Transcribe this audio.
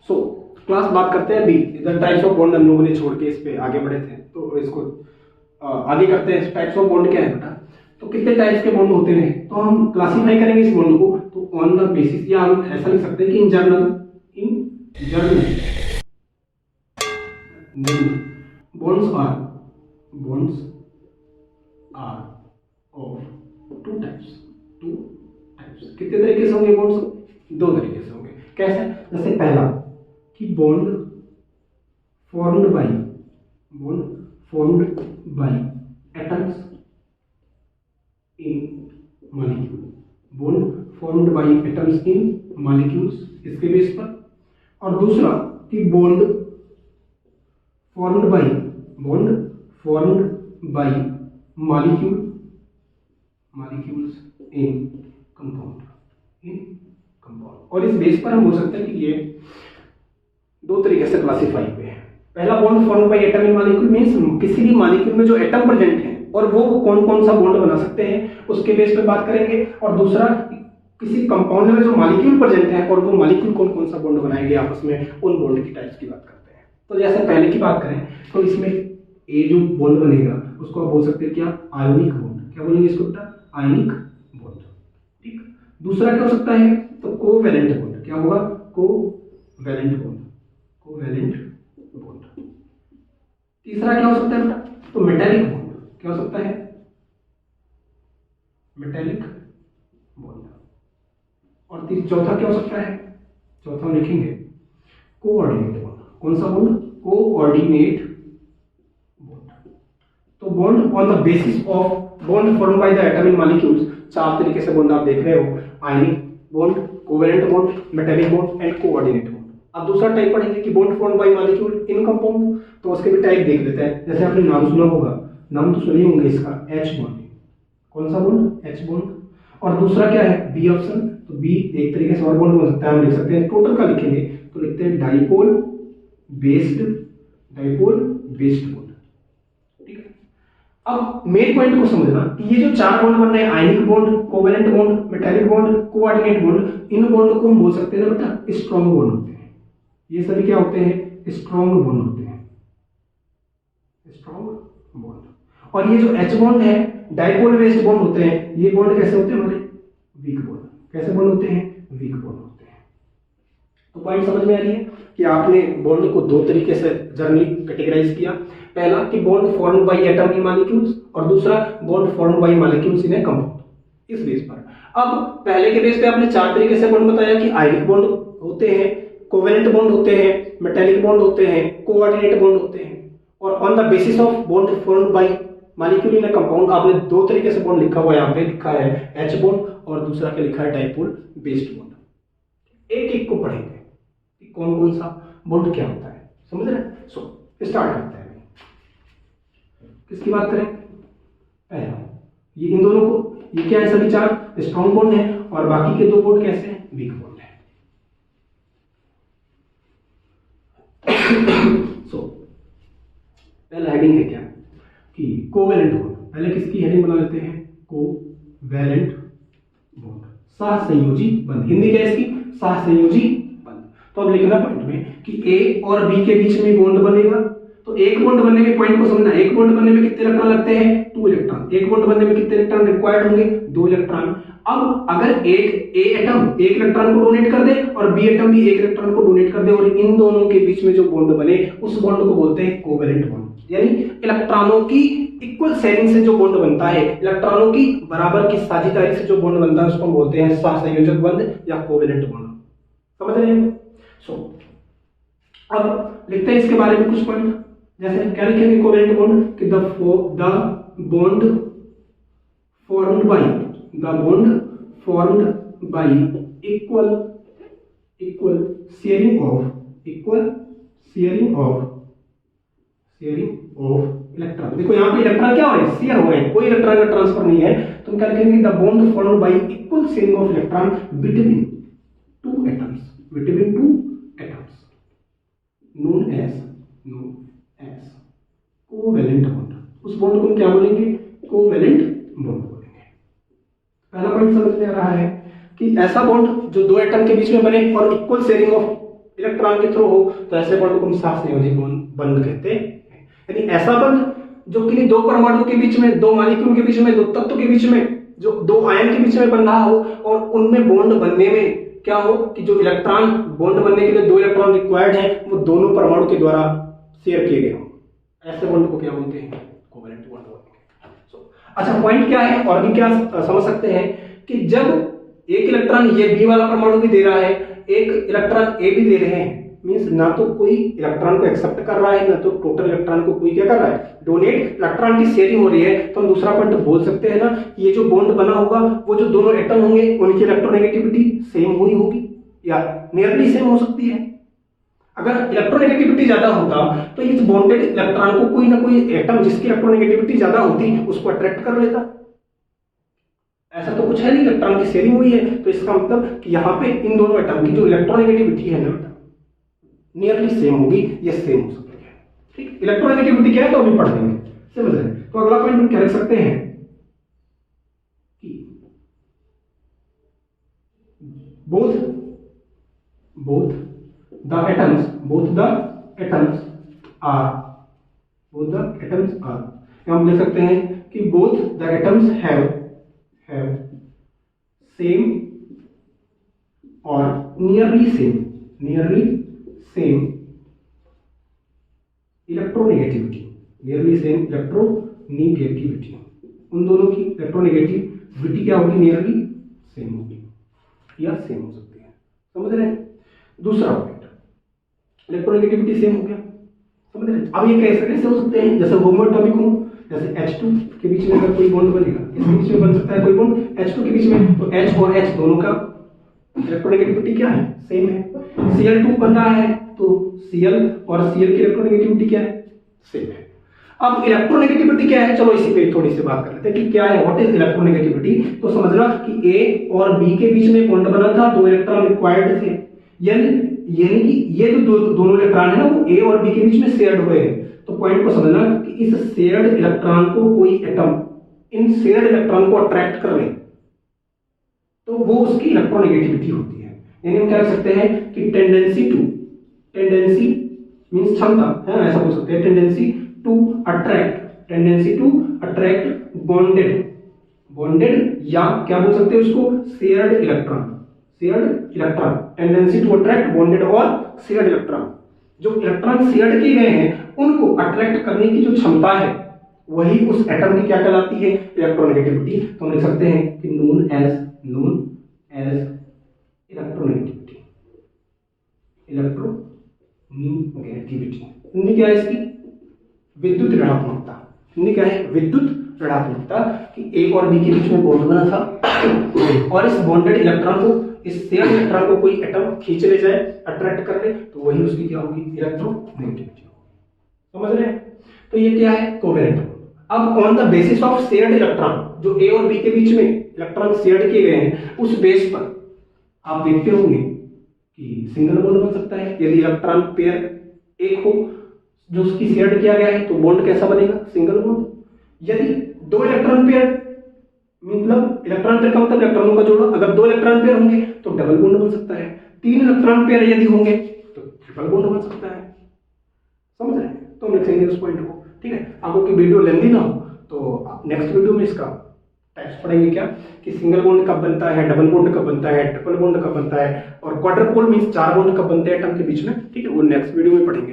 So class बात करते हैं बी, इधर टाइप्स ऑफ बॉन्ड हम लोगों ने छोड़ के इस पे आगे बढ़े थे, तो इसको आगे करते हैं। टाइप्स ऑफ बॉन्ड क्या है बेटा, तो कितने टाइप्स के बॉन्ड होते हैं, तो हम क्लासिफाई करेंगे इस बॉन्ड को, तो ऑन द बेसिस, या हम ऐसा लिख सकते हैं कि इन journal bonds are of two types। कितने तरीके से होंगे बॉन्ड्स, दो तरीके से होंगे। कैसे, जैसे पहला कि bond formed by atoms in molecule, bond formed by atoms in molecules, इसके बेस पर। और दूसरा कि bond formed by molecules in compound. और इस बेस पर हम बोल सकते हैं कि ये दो तरीके से क्लासिफाई हुए हैं। पहला bond formed by atom in molecule means किसी भी मॉलिक्यूल में जो एटम प्रेजेंट है और वो कौन कौन सा बॉन्ड बना सकते हैं उसके बेस पे बात करेंगे। और दूसरा किसी कंपाउंड में जो मॉलिक्यूल प्रेजेंट है और वो मॉलिक्यूल कौन कौन सा बॉन्ड बनाएंगे आपस में, उन बॉन्ड की टाइप्स की बात करते हैं। तो जैसे पहले की बात करें तो इसमें ए जो बॉन्ड बनेगा उसको आप बोल सकते हैं क्या, आयोनिक बॉन्ड। क्या बोलेंगे इसको बेटा, आयोनिक बॉन्ड। ठीक। दूसरा क्या हो सकता है, तो कोवैलेंट बॉन्ड। क्या होगा, कोवैलेंट बॉन्ड। तीसरा क्या हो सकता है बेटा, तो मेटालिक बॉन्ड। क्या हो सकता है, मेटालिक बॉन्ड। और चौथा क्या हो सकता है, चौथा हम लिखेंगे कोऑर्डिनेट बॉन्ड। कौन सा बॉन्ड, कोऑर्डिनेट बॉन्ड। तो bond on the basis of bond formed by the atom in molecules, चार तरीके से बॉन्ड आप देख रहे हो, आयनिक bond, covalent bond, metallic bond and coordinate bond. अब दूसरा टाइप पढ़ेंगे कि bond formed by molecule in compound, तो उसके भी टाइप देख लेते हैं। जैसे आपने नाम सुना होगा, नाम तो सुने होंगे इसका, H बॉन्ड। कौन सा बॉन्ड, H बॉन्ड। और दूसरा क्या है, बी ऑप्शन। तो बी एक तरीके से और बॉन्ड बन सकता है, हम लिख सकते हैं टोटल का लिखेंगे तो लिखते हैं डाइपोल बेस्ड बॉन्ड। ठीक है। अब मेन पॉइंट को समझना कि ये जो चार बॉन्ड बन रहे हैं, ionic bond, covalent bond, metallic bond, coordinate bond, इन बॉन्ड को हम बोल सकते हैं ना बेटा स्ट्रॉन्ग बॉन्ड होते हैं। ये सभी क्या होते हैं, स्ट्रॉन्ग बॉन्ड होते हैं, स्ट्रॉन्ग बॉन्ड। और ये जो H बॉन्ड है, डाइपोल बेस्ड बॉन्ड होते हैं, ये बॉन्ड कैसे होते हैं हमारे, वीक बॉन्ड। कैसे बॉन्ड होते हैं, वीक बॉन्ड होते हैं। तो पॉइंट समझ में आ रही है कि आपने बॉन्ड को दो तरीके से जनरली कैटेगराइज किया। पहला कि bond formed by atom in molecules, और दूसरा bond formed by molecules in A compound. इस बेस पर अब पहले के बेस पे आपने चार तरीके से बॉन्ड बताया कि आयनिक बॉन्ड होते हैं, कोवैलेंट बॉन्ड होते हैं, मेटालिक बॉन्ड होते हैं, कोऑर्डिनेट बॉन्ड होते हैं। और on the basis of bond formed by molecule in A compound आपने दो तरीके से बॉन्ड लिखा हुआ है, यहाँ पे लिखा है H बॉन्ड और दूसरा क्या लिखा है, डाइपोल बेस्ड बॉन्ड। एक एक को पढ़ेंगे कि कौन कौन सा बॉन्ड क्या होता है, समझ रहे हैं। सो स्टार्ट करते हैं। किसकी बात करें, पहला ये इन दोनों को, ये क्या है, सभी चार स्ट्रॉन्ग बॉन्ड है और बाकी के दो बॉन्ड कैसे हैं, वीक बॉन्ड है। सो पहला हेडिंग है क्या, कि कोवैलेंट बॉन्ड। पहले किसकी हेडिंग बना लेते हैं, कोवैलेंट बॉन्ड, सहसंयोजी बंध। हिंदी क्या है इसकी, सहसंयोजी बंध। तो अब लिखना पॉइंट में कि ए और बी के बीच में बॉन्ड बनेगा। तो एक बॉन्ड बनने में पॉइंट को समझना, एक बॉन्ड बनने में कितने इलेक्ट्रॉन लगते हैं, 2 इलेक्ट्रॉन। एक बॉन्ड बनने में कितने इलेक्ट्रॉन रिक्वायर्ड होंगे, 2 इलेक्ट्रॉन। अब अगर एक ए एटम एक इलेक्ट्रॉन को डोनेट कर दे और बी एटम भी एक इलेक्ट्रॉन को डोनेट कर दे और इन दोनों के बीच में जो बॉन्ड बने उस बॉन्ड को बोलते हैं कोवैलेंट बॉन्ड। यानी इलेक्ट्रॉनों की इक्वल शेयरिंग से जो बॉन्ड बनता है, इलेक्ट्रॉनों की बराबर की साझेदारी से जो बॉन्ड बनता है उसको बोलते हैं सहसंयोजक बंध या कोवैलेंट बॉन्ड। समझ रहे हैं। सो अब लिखते हैं इसके बारे में कुछ पॉइंट। जैसे क्या लिखेंगे, कोवैलेंट बॉन्ड कि the bond formed y equal sharing of electron. देखो यहाँ पे इलेक्ट्रॉन क्या हो रहे हैं, शेयर हो रहे हैं, कोई इलेक्ट्रॉन का ट्रांसफर नहीं है। तो हम क्या लिखेंगे, the bond formed y equal sharing of electron between two atoms known as covalent bond. उस बॉन्ड को हम क्या बोलेंगे, कोवैलेंट बॉन्ड बोलेंगे। पहला पॉइंट समझ में आ रहा है कि ऐसा बॉन्ड जो दो एटम के बीच में बने और इक्वल शेयरिंग ऑफ इलेक्ट्रॉन के थ्रू हो तो ऐसे बॉन्ड को हम सहसंयोजी बंध कहते हैं। यानी ऐसा बंध जो किन्हीं दो परमाणु के बीच में, दो मॉलिक्यूल के बीच में, दो तत्व के बीच में, जो दो आयन के बीच में बन रहा हो और उनमें बॉन्ड बनने में क्या हो कि जो इलेक्ट्रॉन बॉन्ड बनने के लिए दो इलेक्ट्रॉन रिक्वायर्ड है वो दोनों परमाणु के द्वारा शेयर किए गए हों, ऐसे बॉन्ड को क्या बोलते हैं? कोवेलेंट बॉन्ड बोलते हैं। अच्छा, पॉइंट क्या है और भी क्या समझ सकते हैं कि जब एक इलेक्ट्रॉन ये बी वाला परमाणु भी दे रहा है, एक इलेक्ट्रॉन ए भी दे रहे हैं, मींस ना तो कोई इलेक्ट्रॉन को एक्सेप्ट कर रहा है ना तो टोटल इलेक्ट्रॉन को कोई क्या कर रहा है, डोनेट, इलेक्ट्रॉन की शेयरिंग हो रही है, तो हम दूसरा पॉइंट बोल सकते हैं ना कि ये जो बॉन्ड बना होगा वो जो दोनों एटम होंगे उनकी इलेक्ट्रोनेगेटिविटी सेम हुई होगी या नियरली सेम हो सकती है। अगर इलेक्ट्रोनेगेटिविटी ज्यादा होता तो इस बॉन्डेड इलेक्ट्रॉन को कोई ना कोई एटम जिसकी इलेक्ट्रोनेगेटिविटी ज्यादा होती उसको अट्रैक्ट कर लेता। ऐसा तो कुछ है नहीं, इलेक्ट्रॉन की शेयरिंग हुई है, तो इसका मतलब कि यहाँ पे इन दोनों एटम की जो इलेक्ट्रोनेगेटिविटी है ना नियरली सेम होगी या सेम हो सकती है। ठीक, इलेक्ट्रोनेगेटिविटी क्या है तो अभी पढ़ लेंगे, समझ रहे हैं। तो अगला पॉइंट हम क्या लिख सकते हैं कि both the atoms are हम लिख सकते हैं कि both the atoms have same or nearly same electronegativity, उन दोनों की इलेक्ट्रोनेगेटिविटी क्या होगी? नियरली सेम होगी या सेम हो सकती है, समझ रहे हैं। दूसरा पॉइंट, इलेक्ट्रोनेगेटिविटी सेम हो गया, समझ रहे हैं। अब ये कैसे हो सकते हैं? जैसे होमोएटॉमिक हो, जैसे H2 के बीच में अगर कोई बॉन्ड बनेगा, इसके बीच में बन सकता है कोई बॉन्ड H2 के बीच में, तो H और H दोनों का इलेक्ट्रोनेगेटिविटी क्या है? सेम है। Cl2 बन रहा है तो Cl और Cl की इलेक्ट्रोनेगेटिविटी क्या है? सेम है। अब इलेक्ट्रोनेगेटिविटी क्या है, चलो इसी पे थोड़ी सी बात कर लेते हैं कि क्या है, व्हाट इज इलेक्ट्रोनेगेटिविटी। तो समझना कि A और B के बीच में बॉन्ड बना था, दो इलेक्ट्रॉन रिक्वायर्ड थे, यानी कि ये जो दोनों इलेक्ट्रॉन है ना वो A और B के बीच में शेयर्ड हुए हैं। तो पॉइंट को समझना कि इस शेयर्ड इलेक्ट्रॉन को कोई एटम इन शेयर्ड इलेक्ट्रॉन को अट्रैक्ट कर ले तो वो उसकी इलेक्ट्रोनेगेटिविटी होती है। यानी हम क्या कह सकते हैं कि टेंडेंसी मींस क्षमता है, ऐसा बोल सकते हैं, टेंडेंसी टू अट्रैक्ट बॉन्डेड या क्या बोल सकते हैं उसको, shared electron, tendency to attract bonded और शेयर्ड इलेक्ट्रॉन। जो इलेक्ट्रॉन शेयर्ड किए गए हैं उनको अट्रैक्ट करने की जो क्षमता है वही उस एटम की क्या कहलाती है? इलेक्ट्रोनेगेटिविटी। तो हम लिख सकते हैं कि नोन एज इलेक्ट्रोनेगेटिविटी। हिंदी क्या है इसकी? विद्युत ऋणात्मकता। हिंदी क्या है? विद्युत ऋणात्मकता, कि ए और बी के बीच में बॉन्ड बना था और इस बॉन्डेड इलेक्ट्रॉन को, इस शेयर्ड इलेक्ट्रॉन को कोई एटम खींच ले जाए, अट्रैक्ट कर ले, तो वही उसकी क्या होगी? इलेक्ट्रोनेगेटिविटी। समझ रहे हैं? तो ये क्या है? कोवेलेंट। अब on the basis of shared electron, जो ए और बी के बीच में इलेक्ट्रॉन शेयर्ड किए गए हैं, उस बेस पर आप देखते होंगे कि सिंगल बॉन्ड बन सकता है। यदि इलेक्ट्रॉन पेयर एक हो जो उसकी शेयर्ड किया गया है तो बॉन्ड कैसा बनेगा? Single bond. यदि दो इलेक्ट्रॉन पेयर, मतलब इलेक्ट्रॉन पेयर का मतलब इलेक्ट्रॉनों का जोड़ा, अगर दो इलेक्ट्रॉन पेयर होंगे तो डबल बॉन्ड बन सकता है। तीन इलेक्ट्रॉन पेयर यदि होंगे तो ट्रिपल बॉन्ड बन सकता है। समझ रहे हैं? तो हम लिखेंगे उस पॉइंट को, ठीक है। आपको की वीडियो लेंदी ना हो तो नेक्स्ट वीडियो में इसका टाइप्स पढ़ेंगे, क्या कि सिंगल बॉन्ड कब बनता है, डबल बॉन्ड कब बनता है, ट्रिपल बॉन्ड कब बनता है, और क्वाड्रपल मींस चार बॉन्ड कब बनते हैं एटम के बीच में, ठीक है, वो नेक्स्ट वीडियो में पढ़ेंगे।